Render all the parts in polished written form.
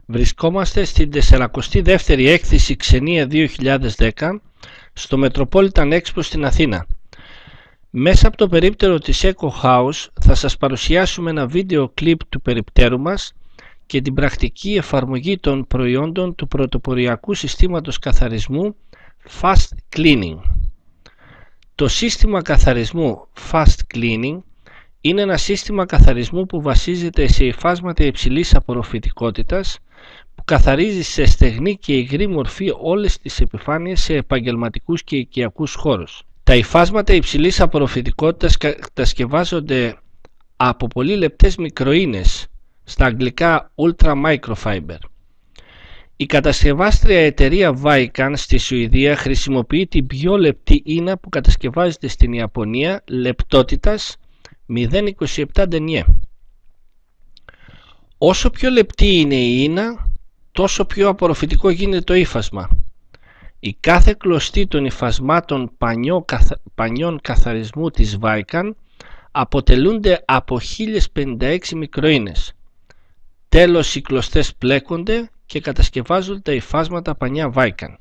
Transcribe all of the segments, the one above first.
Βρισκόμαστε στην 42η έκθεση Ξενία 2010 στο Metropolitan Expo στην Αθήνα. Μέσα από το περίπτερο της Eco House θα σας παρουσιάσουμε ένα βίντεο κλιπ του περιπτέρου μας και την πρακτική εφαρμογή των προϊόντων του πρωτοποριακού συστήματος καθαρισμού Fast Cleaning. Το σύστημα καθαρισμού Fast Cleaning είναι ένα σύστημα καθαρισμού που βασίζεται σε υφάσματα υψηλής απορροφητικότητας που καθαρίζει σε στεγνή και υγρή μορφή όλες τις επιφάνειες σε επαγγελματικούς και οικιακούς χώρους. Τα υφάσματα υψηλής απορροφητικότητας κατασκευάζονται από πολύ λεπτές μικροίνες, στα αγγλικά Ultra Microfiber. Η κατασκευάστρια εταιρεία Vicon στη Σουηδία χρησιμοποιεί την πιο λεπτή ίνα που κατασκευάζεται στην Ιαπωνία λεπτότητας 0,27 denier. Όσο πιο λεπτή είναι η ίνα, τόσο πιο απορροφητικό γίνεται το ύφασμα. Η κάθε κλωστή των υφασμάτων πανιών καθαρισμού της Vicon αποτελούνται από 1056 μικροίνες. Τέλος, οι κλωστές πλέκονται και κατασκευάζονται τα υφάσματα πανιά Vicon.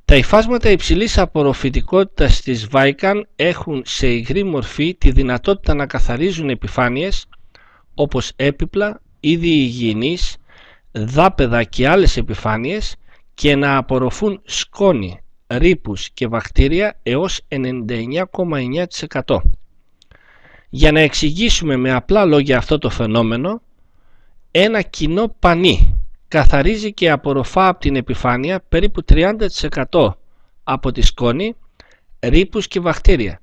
Τα υφάσματα υψηλής απορροφητικότητας της Vicon έχουν σε υγρή μορφή τη δυνατότητα να καθαρίζουν επιφάνειες όπως έπιπλα, είδη υγιεινής, δάπεδα και άλλες επιφάνειες και να απορροφούν σκόνη, ρύπους και βακτήρια έως 99,9%. Για να εξηγήσουμε με απλά λόγια αυτό το φαινόμενο, ένα κοινό πανί καθαρίζει και απορροφά από την επιφάνεια περίπου 30% από τη σκόνη, ρύπους και βακτήρια.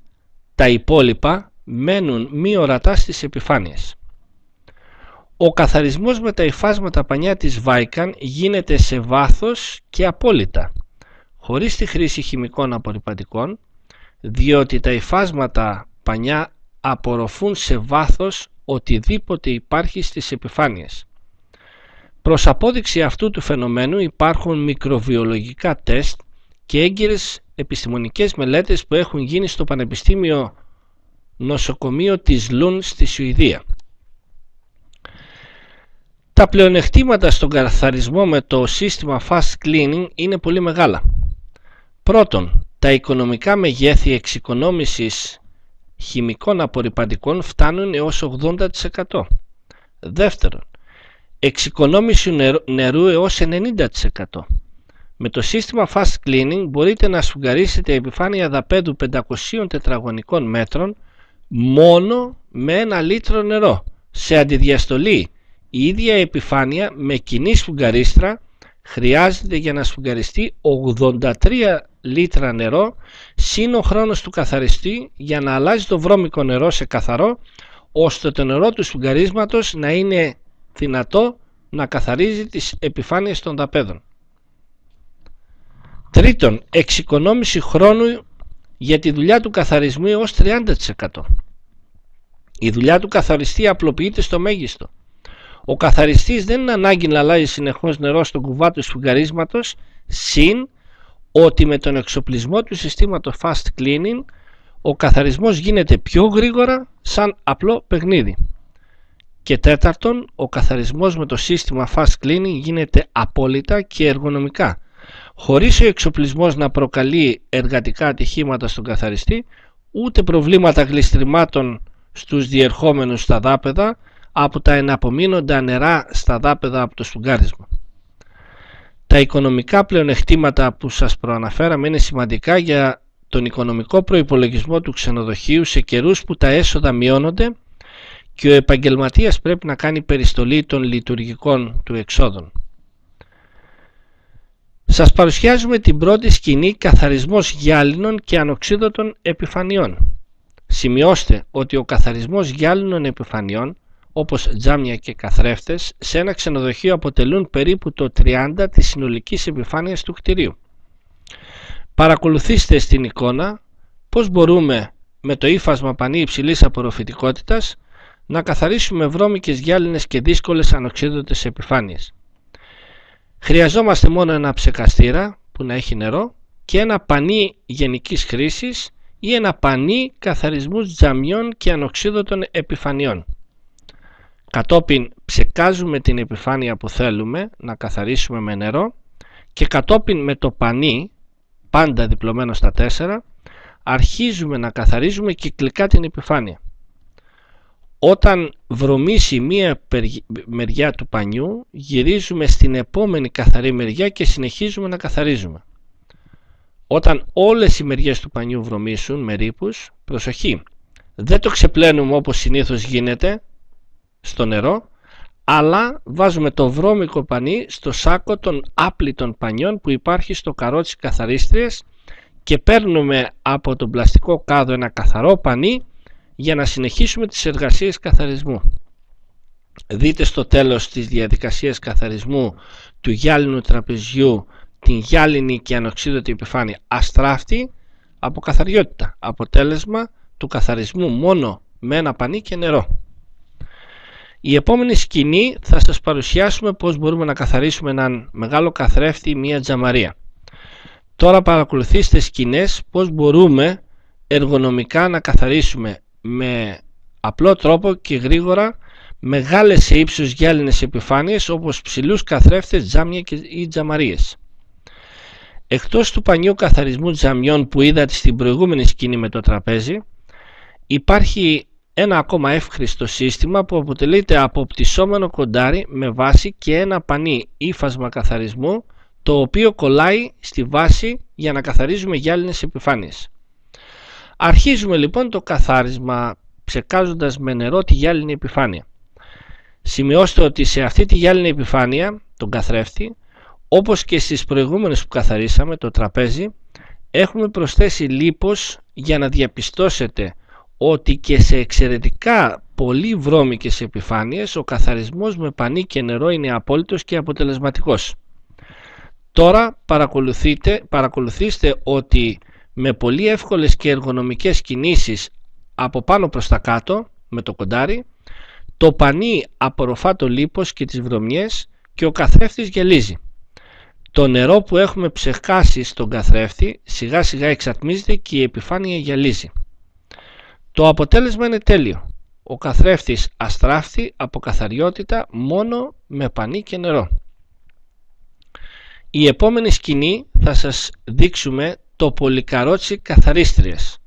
Τα υπόλοιπα μένουν μη ορατά στις επιφάνειες. Ο καθαρισμός με τα υφάσματα πανιά της Vicon γίνεται σε βάθος και απόλυτα, χωρίς τη χρήση χημικών απορρυπαντικών, διότι τα υφάσματα πανιά απορροφούν σε βάθος οτιδήποτε υπάρχει στις επιφάνειες. Προς απόδειξη αυτού του φαινομένου υπάρχουν μικροβιολογικά τεστ και έγκυρες επιστημονικές μελέτες που έχουν γίνει στο Πανεπιστήμιο Νοσοκομείο της Λουν στη Σουηδία. Τα πλεονεκτήματα στον καθαρισμό με το σύστημα Fast Cleaning είναι πολύ μεγάλα. Πρώτον, τα οικονομικά μεγέθη εξοικονόμησης χημικών απορρυπαντικών φτάνουν έως 80%. Δεύτερον, εξοικονόμηση νερού έως 90%. Με το σύστημα Fast Cleaning μπορείτε να σφουγγαρίσετε επιφάνεια δαπέδου 500 τετραγωνικών μέτρων μόνο με 1 λίτρο νερό. Σε αντιδιαστολή, η ίδια επιφάνεια με κοινή σφουγγαρίστρα χρειάζεται για να σφουγγαριστεί 83 λίτρα νερό συν ο χρόνος του καθαριστή για να αλλάζει το βρώμικο νερό σε καθαρό, ώστε το νερό του σφουγγαρίσματος να είναι δυνατό να καθαρίζει τις επιφάνειες των δαπέδων. Τρίτον, εξοικονόμηση χρόνου για τη δουλειά του καθαρισμού έως 30%. Η δουλειά του καθαριστή απλοποιείται στο μέγιστο. Ο καθαριστής δεν είναι ανάγκη να αλλάζει συνεχώς νερό στον κουβά του σφουγγαρίσματος, συν ότι με τον εξοπλισμό του συστήματος Fast Cleaning ο καθαρισμός γίνεται πιο γρήγορα σαν απλό παιχνίδι. Και τέταρτον, ο καθαρισμός με το σύστημα Fast Cleaning γίνεται απόλυτα και εργονομικά, χωρίς ο εξοπλισμός να προκαλεί εργατικά ατυχήματα στον καθαριστή, ούτε προβλήματα γλιστρημάτων στους διερχόμενους στα δάπεδα από τα εναπομείνοντα νερά στα δάπεδα από το σφουγγάρισμα. Τα οικονομικά πλεονεκτήματα που σας προαναφέραμε είναι σημαντικά για τον οικονομικό προϋπολογισμό του ξενοδοχείου σε καιρούς που τα έσοδα μειώνονται και ο επαγγελματίας πρέπει να κάνει περιστολή των λειτουργικών του εξόδων. Σας παρουσιάζουμε την πρώτη σκηνή καθαρισμός γυάλινων και ανοξίδωτων επιφανειών. Σημειώστε ότι ο καθαρισμός γυάλινων επιφανειών, όπως τζάμια και καθρέφτες, σε ένα ξενοδοχείο αποτελούν περίπου το 30% της συνολικής επιφάνειας του κτηρίου. Παρακολουθήστε στην εικόνα πώς μπορούμε με το ύφασμα πανί υψηλής απορροφητικότητας να καθαρίσουμε βρώμικες γυάλινες και δύσκολες ανοξίδωτες επιφάνειες. Χρειαζόμαστε μόνο ένα ψεκαστήρα που να έχει νερό και ένα πανί γενικής χρήσης ή ένα πανί καθαρισμού τζαμιών και ανοξίδωτων επιφανειών. Κατόπιν Ψεκάζουμε την επιφάνεια που θέλουμε να καθαρίσουμε με νερό και κατόπιν με το πανί, πάντα διπλωμένο στα 4, αρχίζουμε να καθαρίζουμε κυκλικά την επιφάνεια. Όταν βρωμίσει μία μεριά του πανιού, γυρίζουμε στην επόμενη καθαρή μεριά και συνεχίζουμε να καθαρίζουμε. Όταν όλες οι μεριές του πανιού βρωμίσουν με ρήπους, προσοχή, δεν το ξεπλένουμε όπως συνήθως γίνεται στο νερό, αλλά βάζουμε το βρώμικο πανί στο σάκο των άπλυτων πανιών που υπάρχει στο καρότσι καθαρίστριας και παίρνουμε από τον πλαστικό κάδο ένα καθαρό πανί για να συνεχίσουμε τις εργασίες καθαρισμού. Δείτε στο τέλος της διαδικασίας καθαρισμού του γυάλινου τραπεζιού την γυάλινη και ανοξίδωτη επιφάνεια αστράφτη από καθαριότητα, αποτέλεσμα του καθαρισμού μόνο με ένα πανί και νερό. Η επόμενη σκηνή θα σας παρουσιάσουμε πώς μπορούμε να καθαρίσουμε έναν μεγάλο καθρέφτη ή μία τζαμαρία. Τώρα παρακολουθήστε σκηνές πώς μπορούμε εργονομικά να καθαρίσουμε με απλό τρόπο και γρήγορα μεγάλες σε ύψος γυάλινες επιφάνειες όπως ψηλούς καθρέφτες, τζάμια ή τζαμαρίες. Εκτός του πανιού καθαρισμού τζαμιών που είδατε στην προηγούμενη σκηνή με το τραπέζι, υπάρχει ένα ακόμα εύχριστο σύστημα που αποτελείται από πτυσσόμενο κοντάρι με βάση και ένα πανί ύφασμα καθαρισμού, το οποίο κολλάει στη βάση για να καθαρίζουμε γυάλινες επιφάνειες. Αρχίζουμε λοιπόν το καθάρισμα ψεκάζοντας με νερό τη γυάλινη επιφάνεια. Σημειώστε ότι σε αυτή τη γυάλινη επιφάνεια, τον καθρέφτη, όπως και στις προηγούμενες που καθαρίσαμε, το τραπέζι, έχουμε προσθέσει λίπος για να διαπιστώσετε ότι και σε εξαιρετικά πολύ βρώμικες επιφάνειες ο καθαρισμός με πανί και νερό είναι απόλυτος και αποτελεσματικός. Τώρα παρακολουθήστε ότι με πολύ εύκολες και εργονομικές κινήσεις από πάνω προς τα κάτω με το κοντάρι, το πανί απορροφά το λίπος και τις βρωμιές και ο καθρέφτης γυαλίζει. Το νερό που έχουμε ψεκάσει στον καθρέφτη σιγά σιγά εξατμίζεται και η επιφάνεια γυαλίζει. Το αποτέλεσμα είναι τέλειο. Ο καθρέφτης αστράφτει από καθαριότητα μόνο με πανί και νερό. Η επόμενη σκηνή θα σας δείξουμε το πολυκαρότσι καθαρίστριας.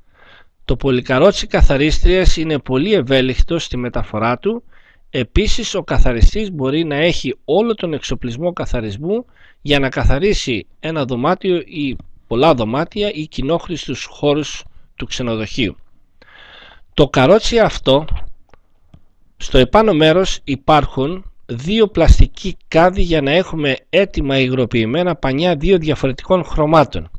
Το πολυκαρότσι καθαρίστριας είναι πολύ ευέλικτο στη μεταφορά του. Επίσης ο καθαριστής μπορεί να έχει όλο τον εξοπλισμό καθαρισμού για να καθαρίσει ένα δωμάτιο ή πολλά δωμάτια ή κοινόχρηστους χώρους του ξενοδοχείου. Το καρότσι αυτό, στο επάνω μέρος υπάρχουν δύο πλαστικοί κάδοι για να έχουμε έτοιμα υγροποιημένα πανιά δύο διαφορετικών χρωμάτων.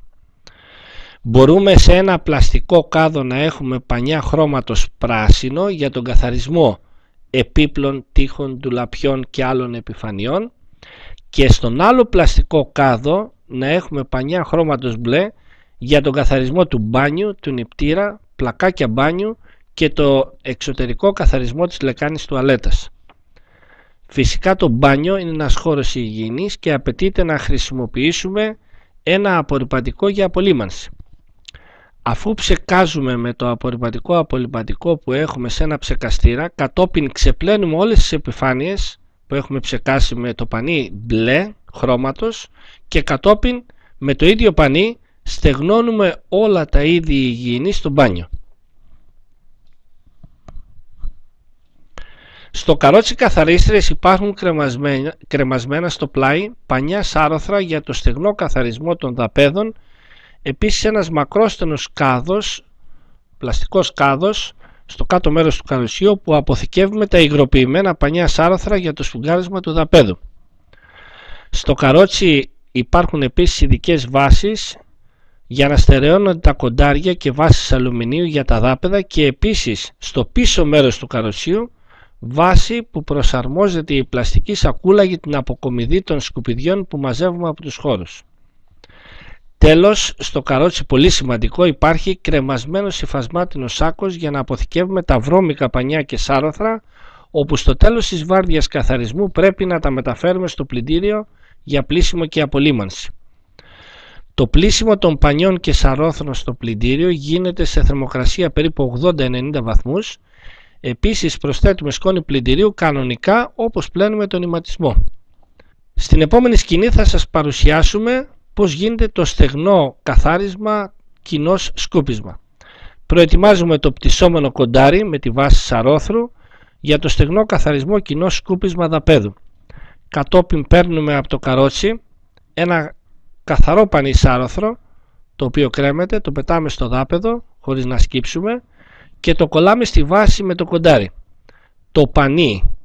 Μπορούμε σε ένα πλαστικό κάδο να έχουμε πανιά χρώματος πράσινο για τον καθαρισμό επίπλων, τοίχων, ντουλαπιών και άλλων επιφανειών και στον άλλο πλαστικό κάδο να έχουμε πανιά χρώματος μπλε για τον καθαρισμό του μπάνιου, του νηπτήρα, πλακάκια μπάνιου και το εξωτερικό καθαρισμό της λεκάνης τουαλέτας. Φυσικά το μπάνιο είναι ένας χώρος υγιεινής και απαιτείται να χρησιμοποιήσουμε ένα απορρυπαντικό για απολύμανση. Αφού ψεκάζουμε με το απορρυπαντικό που έχουμε σε ένα ψεκαστήρα, κατόπιν ξεπλένουμε όλες τις επιφάνειες που έχουμε ψεκάσει με το πανί μπλε χρώματος και κατόπιν με το ίδιο πανί στεγνώνουμε όλα τα είδη υγιεινής στο μπάνιο. Στο καρότσι καθαρίστριας υπάρχουν κρεμασμένα στο πλάι πανιά σάρωθρα για το στεγνό καθαρισμό των δαπέδων. Επίσης ένας μακρόστενος κάδος, πλαστικός κάδος, στο κάτω μέρος του καροτσιού που αποθηκεύουμε τα υγροποιημένα πανιά σάρωθρα για το σφουγγάρισμα του δαπέδου. Στο καρότσι υπάρχουν επίσης ειδικές βάσεις για να στερεώνονται τα κοντάρια και βάσεις αλουμινίου για τα δάπεδα και επίσης στο πίσω μέρος του καροτσιού βάση που προσαρμόζεται η πλαστική σακούλα για την αποκομιδή των σκουπιδιών που μαζεύουμε από τους χώρους. Τέλος, στο καρότσι πολύ σημαντικό υπάρχει κρεμασμένος υφασμάτινος σάκος για να αποθηκεύουμε τα βρώμικα πανιά και σάρωθρα, όπου στο τέλος της βάρδιας καθαρισμού πρέπει να τα μεταφέρουμε στο πλυντήριο για πλύσιμο και απολύμανση. Το πλύσιμο των πανιών και σαρόθρων στο πλυντήριο γίνεται σε θερμοκρασία περίπου 80-90 βαθμούς. Επίσης προσθέτουμε σκόνη πλυντηρίου κανονικά όπως πλένουμε τον ηματισμό. Στην επόμενη σκηνή θα σας παρουσιάσουμε πώς γίνεται το στεγνό καθάρισμα κοινώς σκούπισμα. Προετοιμάζουμε το πτυσσόμενο κοντάρι με τη βάση σαρόθρου για το στεγνό καθαρισμό κοινώς σκούπισμα δαπέδου. Κατόπιν παίρνουμε από το καρότσι ένα καθαρό πανί σάρωθρο, το οποίο κρέμεται, το πετάμε στο δάπεδο χωρίς να σκύψουμε και το κολλάμε στη βάση με το κοντάρι. Το πανί,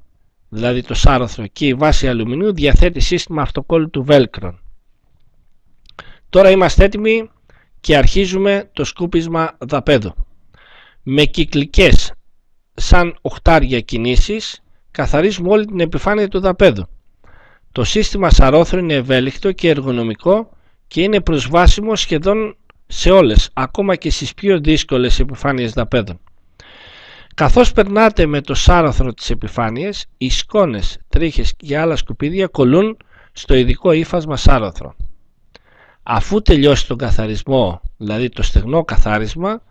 δηλαδή το σάρωθρο και η βάση αλουμινίου, διαθέτει σύστημα αυτοκόλλητου Velcro. Τώρα είμαστε έτοιμοι και αρχίζουμε το σκούπισμα δαπέδου. Με κυκλικές σαν οχτάρια κινήσεις καθαρίζουμε όλη την επιφάνεια του δαπέδου. Το σύστημα σαρόθρου είναι ευέλικτο και εργονομικό και είναι προσβάσιμο σχεδόν σε όλες, ακόμα και στις πιο δύσκολες επιφάνειες δαπέδων. Καθώς περνάτε με το σάρωθρο τις επιφάνειες, οι σκόνες, τρίχες και άλλα σκουπίδια κολλούν στο ειδικό ύφασμα σάρωθρο. Αφού τελειώσει τον καθαρισμό, δηλαδή το στεγνό καθάρισμα,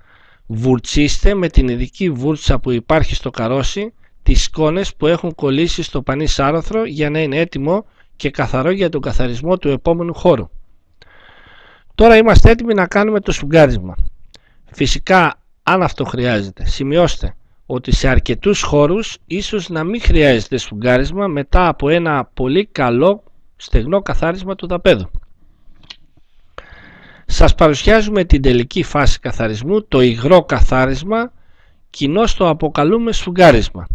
βουρτσίστε με την ειδική βούρτσα που υπάρχει στο καρόσι τις σκόνες που έχουν κολλήσει στο πανί σάρωθρο για να είναι έτοιμο και καθαρό για τον καθαρισμό του επόμενου χώρου. Τώρα είμαστε έτοιμοι να κάνουμε το σφουγγάρισμα. Φυσικά, αν αυτό χρειάζεται, σημειώστε ότι σε αρκετούς χώρους ίσως να μην χρειάζεται σφουγγάρισμα μετά από ένα πολύ καλό στεγνό καθάρισμα του δαπέδου. Σας παρουσιάζουμε την τελική φάση καθαρισμού, το υγρό καθάρισμα, κοινώς το αποκαλούμε σφουγγάρισμα.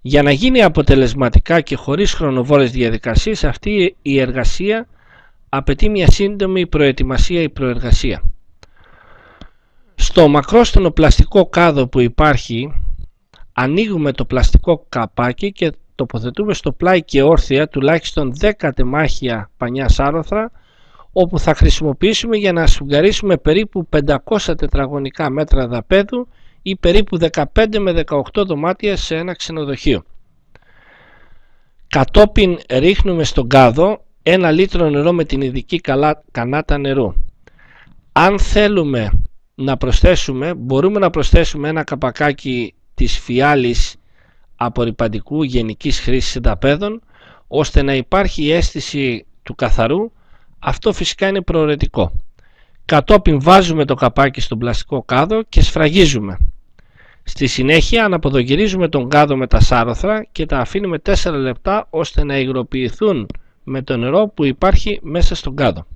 Για να γίνει αποτελεσματικά και χωρίς χρονοβόρες διαδικασίες, αυτή η εργασία απαιτεί μια σύντομη προετοιμασία ή προεργασία. Στο μακρόστενο πλαστικό κάδο που υπάρχει, ανοίγουμε το πλαστικό καπάκι και τοποθετούμε στο πλάι και όρθια τουλάχιστον 10 τεμάχια πανιά σάρωθρα, όπου θα χρησιμοποιήσουμε για να σφουγγαρίσουμε περίπου 500 τετραγωνικά μέτρα δαπέδου ή περίπου 15 με 18 δωμάτια σε ένα ξενοδοχείο. Κατόπιν ρίχνουμε στον κάδο 1 λίτρο νερό με την ειδική κανάτα νερού. Αν θέλουμε να προσθέσουμε, μπορούμε να προσθέσουμε ένα καπακάκι της φιάλης απορρυπαντικού γενικής χρήσης δαπέδων, ώστε να υπάρχει η αίσθηση του καθαρού. Αυτό φυσικά είναι προαιρετικό. Κατόπιν βάζουμε το καπάκι στον πλαστικό κάδο και σφραγίζουμε. Στη συνέχεια αναποδογυρίζουμε τον κάδο με τα σάρωθρα και τα αφήνουμε 4 λεπτά ώστε να υγροποιηθούν με το νερό που υπάρχει μέσα στον κάδο.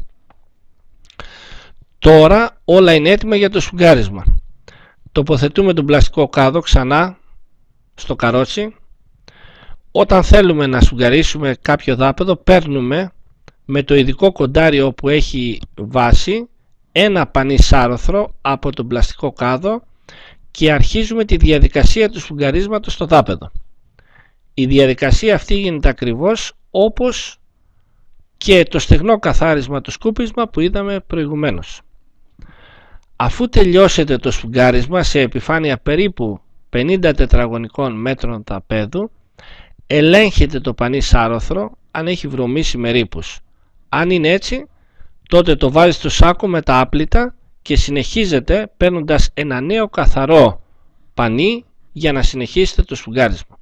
Τώρα όλα είναι έτοιμα για το σφουγγάρισμα. Τοποθετούμε τον πλαστικό κάδο ξανά στο καρότσι. Όταν θέλουμε να σφουγγαρίσουμε κάποιο δάπεδο, παίρνουμε με το ειδικό κοντάριο που έχει βάση ένα πανί σάρωθρο από τον πλαστικό κάδο και αρχίζουμε τη διαδικασία του σφουγγαρίσματος στο δάπεδο. Η διαδικασία αυτή γίνεται ακριβώς όπως και το στεγνό καθάρισμα, το σκούπισμα που είδαμε προηγουμένως. Αφού τελειώσετε το σφουγγάρισμα σε επιφάνεια περίπου 50 τετραγωνικών μέτρων δαπέδου, ελέγχετε το πανί σάρωθρο αν έχει βρωμίσει με ρήπους. Αν είναι έτσι, τότε το βάζετε στο σάκο με τα άπλυτα και συνεχίζετε παίρνοντας ένα νέο καθαρό πανί για να συνεχίσετε το σφουγγάρισμα.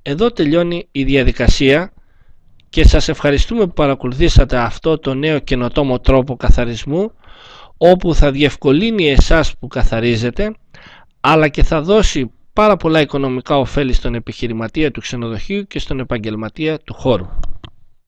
Εδώ τελειώνει η διαδικασία και σας ευχαριστούμε που παρακολουθήσατε αυτό το νέο καινοτόμο τρόπο καθαρισμού, όπου θα διευκολύνει εσάς που καθαρίζετε, αλλά και θα δώσει πάρα πολλά οικονομικά ωφέλη στον επιχειρηματία του ξενοδοχείου και στον επαγγελματία του χώρου.